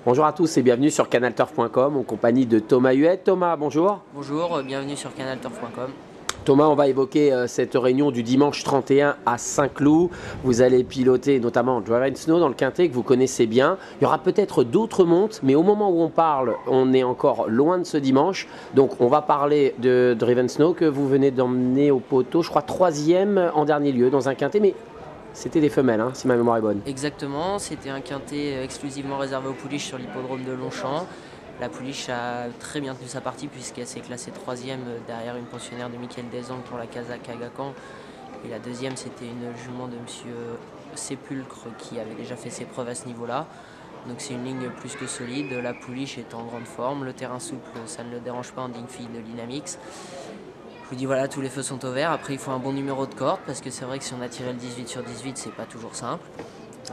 Bonjour à tous et bienvenue sur canalturf.com en compagnie de Thomas Huet. Thomas, bonjour. Bonjour, bienvenue sur canalturf.com. Thomas, on va évoquer cette réunion du dimanche 31 à Saint-Cloud. Vous allez piloter notamment Drive & Snow dans le Quintet que vous connaissez bien. Il y aura peut-être d'autres montes, mais au moment où on parle, on est encore loin de ce dimanche. Donc on va parler de Drive & Snow que vous venez d'emmener au poteau, je crois 3e en dernier lieu dans un Quintet, mais c'était des femelles, hein, si ma mémoire est bonne. Exactement, c'était un Quintet exclusivement réservé aux pouliches sur l'hippodrome de Longchamp. La pouliche a très bien tenu sa partie puisqu'elle s'est classée 3e derrière une pensionnaire de Mickaël Desangles pour la Casa Cagacan. Et la deuxième, c'était une jument de Monsieur Sépulcre qui avait déjà fait ses preuves à ce niveau-là. Donc c'est une ligne plus que solide. La pouliche est en grande forme. Le terrain souple, ça ne le dérange pas en digne fille de Dynamix. Je vous dis voilà, tous les feux sont au vert. Après, il faut un bon numéro de corde parce que c'est vrai que si on a tiré le 18 sur 18, c'est pas toujours simple.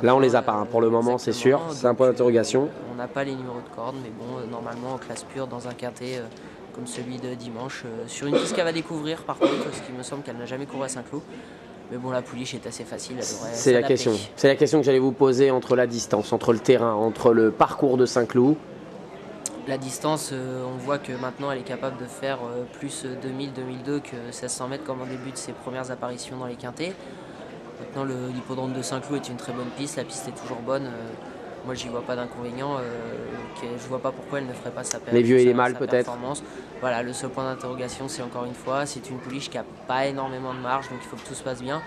Là, on les a pas, hein, pour le moment, c'est sûr. C'est un point d'interrogation. On n'a pas les numéros de corde, mais bon, normalement, en classe pure, dans un quintet comme celui de dimanche, sur une piste qu'elle va découvrir, par contre, parce qu'il me semble qu'elle n'a jamais couru à Saint-Cloud. Mais bon, la pouliche est assez facile. C'est la question. C'est la question que j'allais vous poser entre la distance, entre le terrain, entre le parcours de Saint-Cloud. La distance, on voit que maintenant elle est capable de faire plus 2000-2002 que 1600 mètres comme en début de ses premières apparitions dans les quintets. Maintenant, l'hippodrome de Saint-Cloud est une très bonne piste, la piste est toujours bonne. Moi, j'y vois pas d'inconvénient. Je vois pas pourquoi elle ne ferait pas sa performance. Les vieux et les mâles, peut-être. Voilà, le seul point d'interrogation, c'est encore une fois, c'est une pouliche qui n'a pas énormément de marge, donc il faut que tout se passe bien.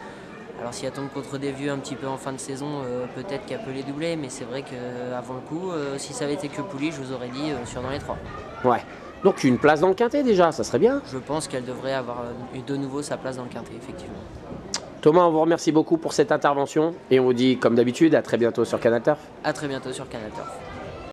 Alors si elle tombe contre des vieux un petit peu en fin de saison, peut-être qu'elle peut les doubler, mais c'est vrai qu'avant le coup, si ça avait été que pouliche, je vous aurais dit sur dans les 3. Ouais. Donc une place dans le Quintet déjà, ça serait bien. Je pense qu'elle devrait avoir eu de nouveau sa place dans le Quintet, effectivement. Thomas, on vous remercie beaucoup pour cette intervention et on vous dit comme d'habitude à très bientôt sur Canal Turf. A très bientôt sur Canal Turf.